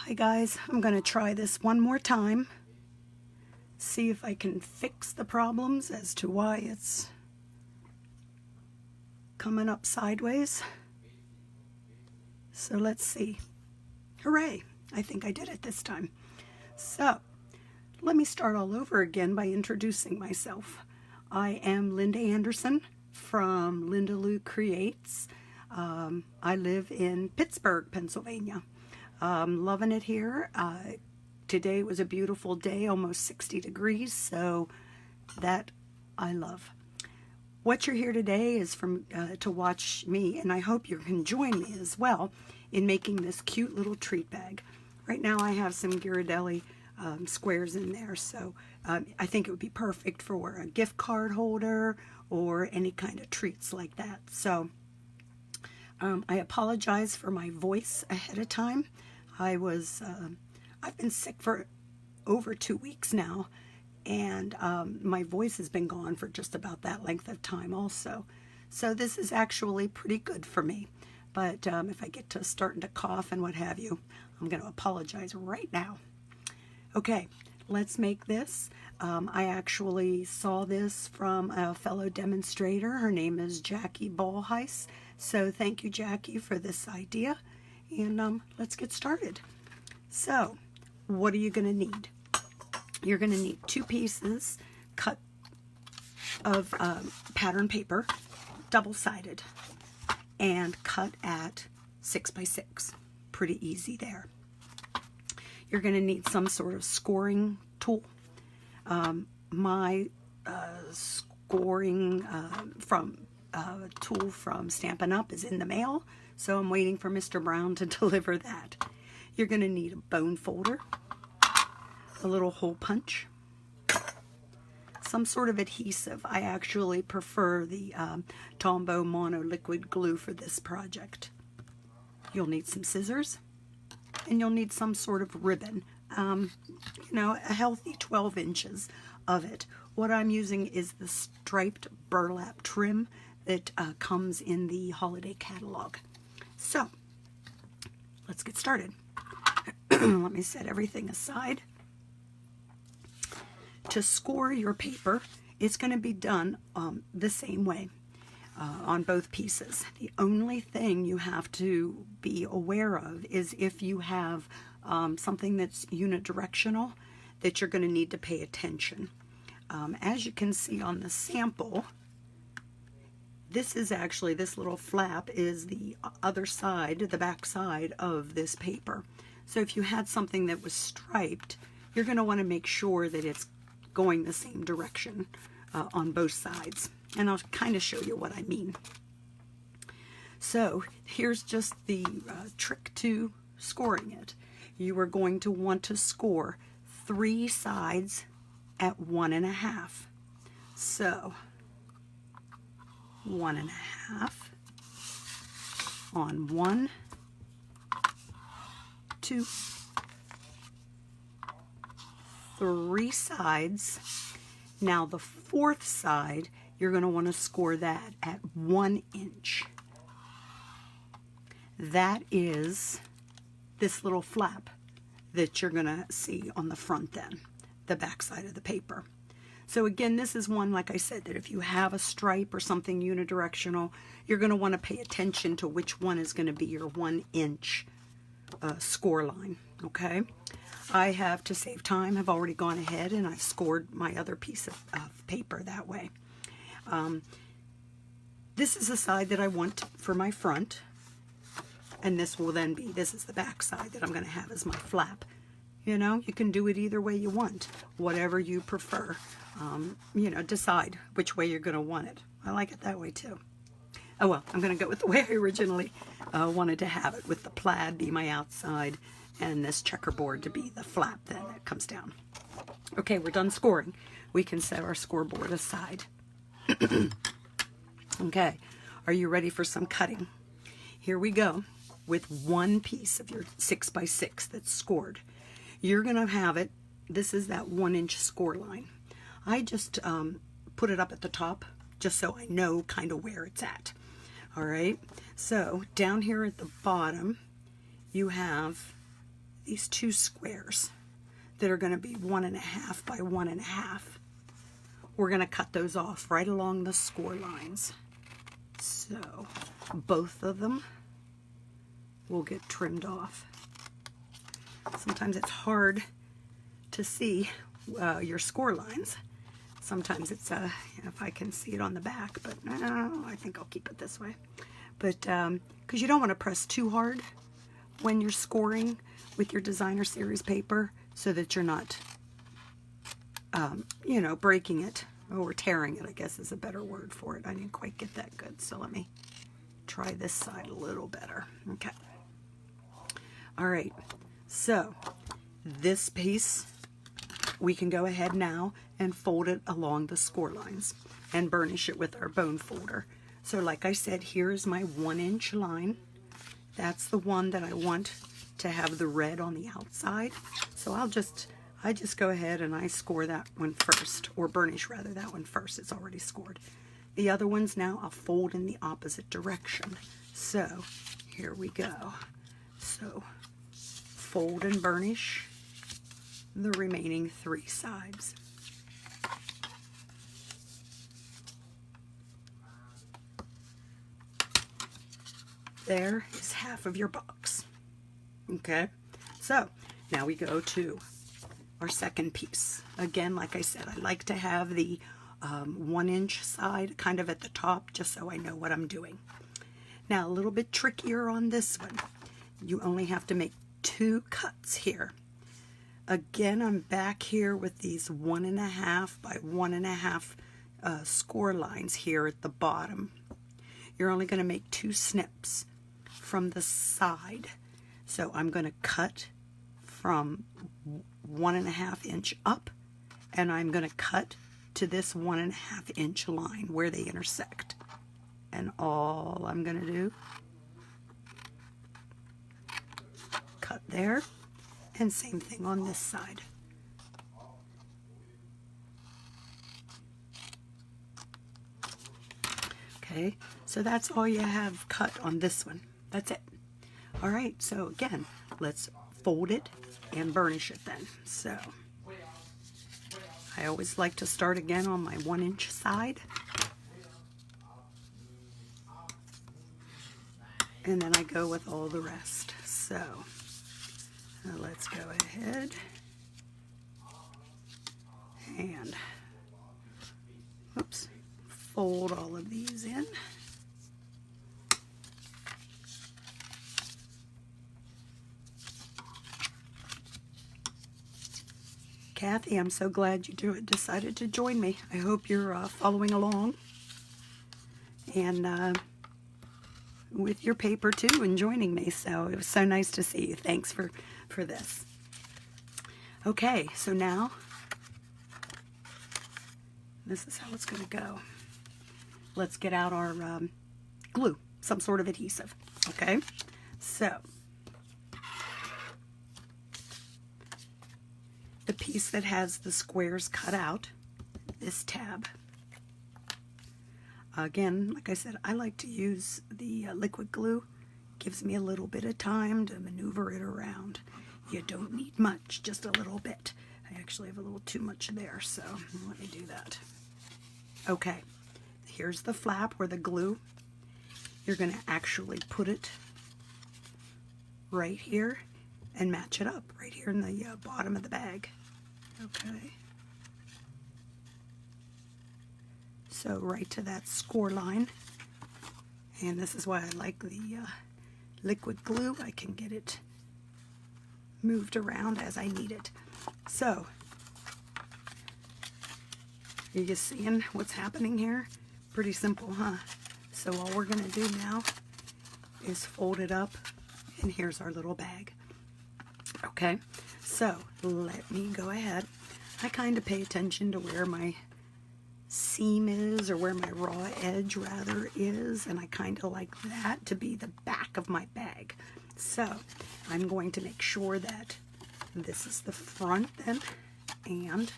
Hi guys, I'm going to try this one more time, see if I can fix the problems as to why it's coming up sideways. So let's see. Hooray! I think I did it this time. So let me start all over again by introducing myself. I am Linda Anderson from Linda Lou Creates. I live in Pittsburgh, Pennsylvania. Loving it here. Today was a beautiful day, almost 60 degrees, so that I love. What you're here today is to watch me, and I hope you can join me as well in making this cute little treat bag. Right now I have some Ghirardelli squares in there, so I think it would be perfect for a gift card holder or any kind of treats like that. So I apologize for my voice ahead of time. I've been sick for over 2 weeks now, and my voice has been gone for just about that length of time also. So this is actually pretty good for me. But if I get to starting to cough and what have you, I'm going to apologize right now. Okay, let's make this. I actually saw this from a fellow demonstrator. Her name is Jackie Ballheis. So thank you, Jackie, for this idea. And let's get started. So, what are you going to need? You're going to need 2 pieces cut of pattern paper, double-sided, and cut at 6 by 6. Pretty easy there. You're going to need some sort of scoring tool. My scoring tool from Stampin' Up! Is in the mail, so I'm waiting for Mr. Brown to deliver that. You're going to need a bone folder, a little hole punch, some sort of adhesive. I actually prefer the Tombow Mono Liquid Glue for this project. You'll need some scissors, and you'll need some sort of ribbon. You know, a healthy 12 inches of it. What I'm using is the striped burlap trim that comes in the holiday catalog. So, let's get started. Let me set everything aside. To score your paper, it's going to be done the same way on both pieces. The only thing you have to be aware of is if you have something that's unidirectional, that you're going to need to pay attention. As you can see on the sample, this is actually, this little flap is the other side, the back side of this paper. So if you had something that was striped, you're going to want to make sure that it's going the same direction on both sides. And I'll kind of show you what I mean. So here's just the trick to scoring it. You are going to want to score 3 sides at 1.5. So 1.5 on 1, 2, 3 sides. Now the 4th side, you're going to want to score that at 1 inch. That is this little flap that you're going to see on the front then, the back side of the paper. So again, this is one, like I said, that if you have a stripe or something unidirectional, you're going to want to pay attention to which one is going to be your 1 inch score line, okay? I have, to save time, have already gone ahead and I've scored my other piece of paper that way. This is the side that I want for my front, and this will then be, this is the back side that I'm going to have as my flap. You know, you can do it either way you want, whatever you prefer. You know, decide which way you're going to want it. I like it that way too. Oh well, I'm going to go with the way I originally wanted to have it, with the plaid be my outside and this checkerboard to be the flap then that comes down. Okay, we're done scoring. We can set our scoreboard aside. Okay, are you ready for some cutting? Here we go with 1 piece of your 6 by 6 that's scored. You're going to have it, this is that 1 inch score line. I just put it up at the top just so I know kind of where it's at. All right, so down here at the bottom, you have these two squares that are going to be 1.5 by 1.5. We're going to cut those off right along the score lines. So both of them will get trimmed off. Sometimes it's hard to see your score lines. Sometimes it's, if I can see it on the back, but I think I'll keep it this way. But, because you don't want to press too hard when you're scoring with your designer series paper, so that you're not, you know, breaking it, or tearing it, I guess is a better word for it. I didn't quite get that good, so let me try this side a little better. Okay. All right, so this piece, we can go ahead now and fold it along the score lines and burnish it with our bone folder. So like I said, here's my 1-inch line. That's the one that I want to have the red on the outside. So I just go ahead and I score that one first, or burnish rather that one first. It's already scored. The other ones now I'll fold in the opposite direction. So here we go. So fold and burnish the remaining 3 sides. There is half of your box. Okay, so now we go to our second piece. Again, like I said, I like to have the 1-inch side kind of at the top, just so I know what I'm doing. Now, a little bit trickier on this one. You only have to make 2 cuts here. Again, I'm back here with these 1.5 by 1.5 score lines here at the bottom. You're only going to make 2 snips from the side. So I'm going to cut from 1.5 inch up, and I'm going to cut to this 1.5 inch line where they intersect. And all I'm going to do, cut there, and same thing on this side. Okay, so that's all you have cut on this one. That's it. All right, so again, let's fold it and burnish it then. So I always like to start again on my 1-inch side. And then I go with all the rest. So let's go ahead and, oops, fold all of these in. Kathy, I'm so glad you decided to join me. I hope you're following along and with your paper too, and joining me. So it was so nice to see you. Thanks for this. Okay, so now this is how it's going to go. Let's get out our glue, some sort of adhesive. Okay, so the piece that has the squares cut out, this tab. Again, like I said, I like to use the liquid glue. Gives me a little bit of time to maneuver it around. You don't need much, just a little bit. I actually have a little too much there, so let me do that. Okay, here's the flap where the glue. You're going to actually put it right here and match it up right here in the bottom of the bag. Okay. So right to that score line. And this is why I like the liquid glue. I can get it moved around as I need it. So, are you seeing what's happening here? Pretty simple, huh? So all we're going to do now is fold it up, and here's our little bag. Okay, so let me go ahead. I kind of pay attention to where my seam is, or where my raw edge rather is, and I kind of like that to be the back of my bag. So I'm going to make sure that this is the front then, and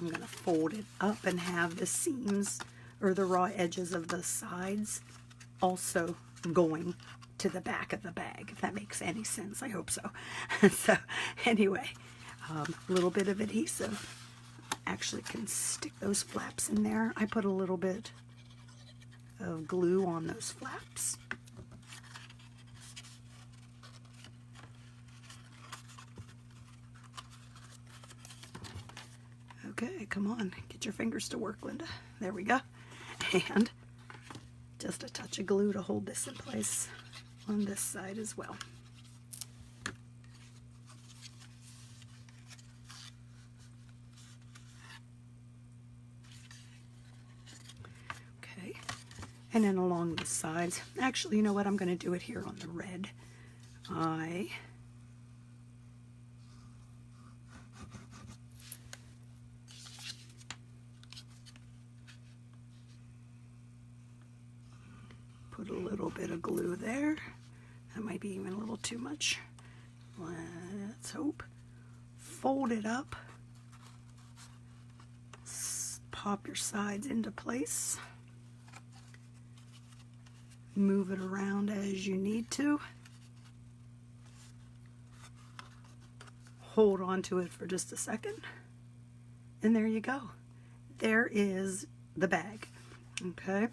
I'm going to fold it up and have the seams or the raw edges of the sides also going to the back of the bag, if that makes any sense. I hope so. So anyway, a little bit of adhesive. Actually can stick those flaps in there. I put a little bit of glue on those flaps. Okay, come on, get your fingers to work, Linda. There we go. And just a touch of glue to hold this in place on this side as well. Okay, and then along the sides. Actually, you know what? I'm going to do it here on the red. I put a little bit of glue there. That might be even a little too much. Let's hope. Fold it up. Pop your sides into place. Move it around as you need to. Hold on to it for just a second. And there you go. There is the bag. Okay.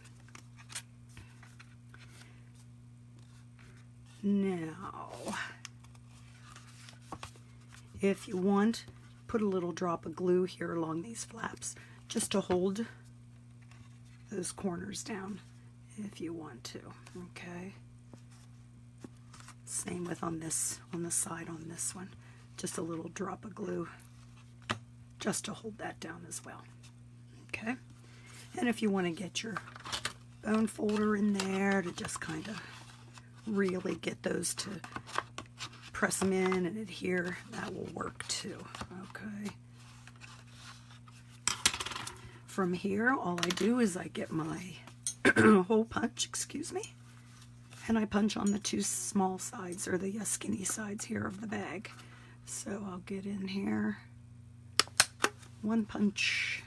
Now, if you want, put a little drop of glue here along these flaps just to hold those corners down if you want to. Okay. Same with on the side on this one. Just a little drop of glue just to hold that down as well. Okay. And if you want to get your bone folder in there to just kind of really get those to press them in and adhere, that will work too. Okay. From here, all I do is I get my hole punch, excuse me, and I punch on the two small sides, or the skinny sides here of the bag. So I'll get in here, one punch,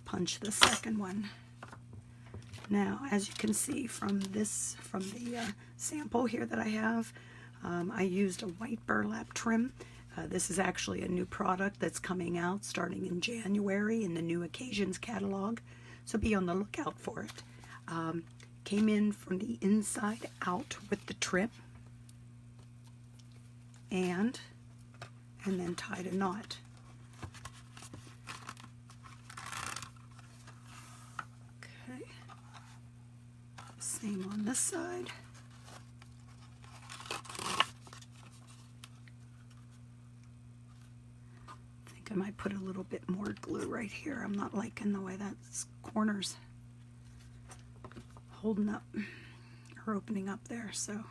punch the second one. Now, as you can see from the sample here that I have, I used a white burlap trim. This is actually a new product that's coming out starting in January in the New Occasions catalog, so be on the lookout for it. Came in from the inside out with the trim, and then tied a knot. Okay. Same on this side. I might put a little bit more glue right here. I'm not liking the way that corner's holding up or opening up there. So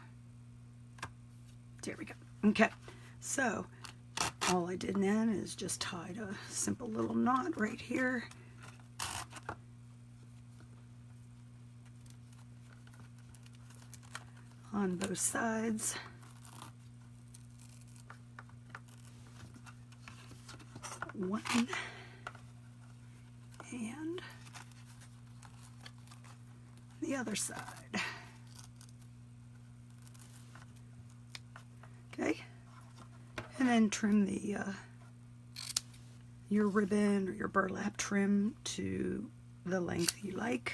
there we go. Okay, so all I did then is just tied a simple little knot right here. On both sides. One and the other side. Okay, and then trim your ribbon or your burlap trim to the length you like.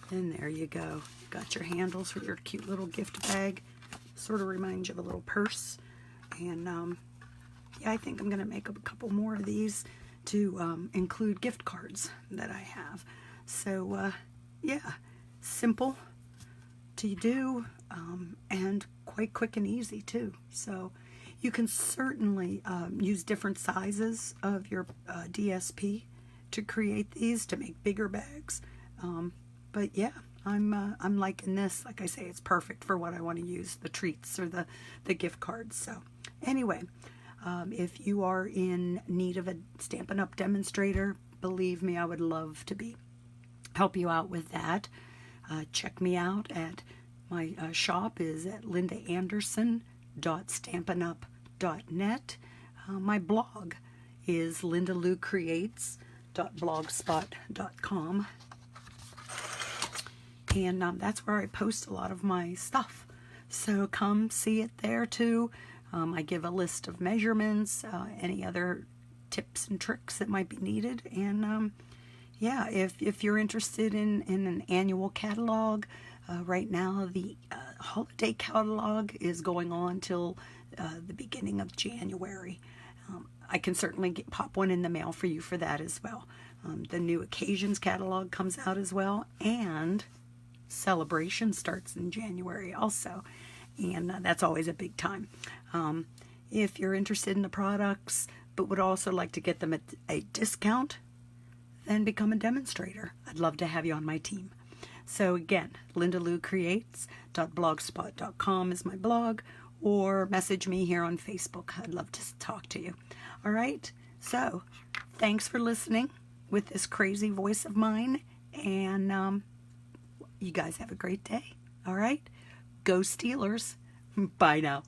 And there you go. You got your handles for your cute little gift bag. Sort of reminds you of a little purse. And yeah, I think I'm going to make a couple more of these to include gift cards that I have. So, yeah, simple to do and quite quick and easy too. So you can certainly use different sizes of your DSP to create these to make bigger bags. But yeah, I'm liking this. Like I say, it's perfect for what I want to use, the treats or the gift cards. So anyway, if you are in need of a Stampin' Up! Demonstrator, believe me, I would love to help you out with that. Check me out at my shop is at lindaanderson.stampinup.net. My blog is lindaloucreates.com. lindalucreates.blogspot.com. And that's where I post a lot of my stuff. So come see it there too. I give a list of measurements, any other tips and tricks that might be needed. And yeah, if you're interested in an annual catalog, right now the holiday catalog is going on till the beginning of January. I can certainly pop one in the mail for you for that as well. The new occasions catalog comes out as well, and celebration starts in January also, and that's always a big time. If you're interested in the products but would also like to get them at a discount, then become a demonstrator. I'd love to have you on my team. So again, lindalucreates.blogspot.com is my blog, or message me here on Facebook. I'd love to talk to you. All right, so thanks for listening with this crazy voice of mine, and you guys have a great day. All right, go Steelers. Bye now.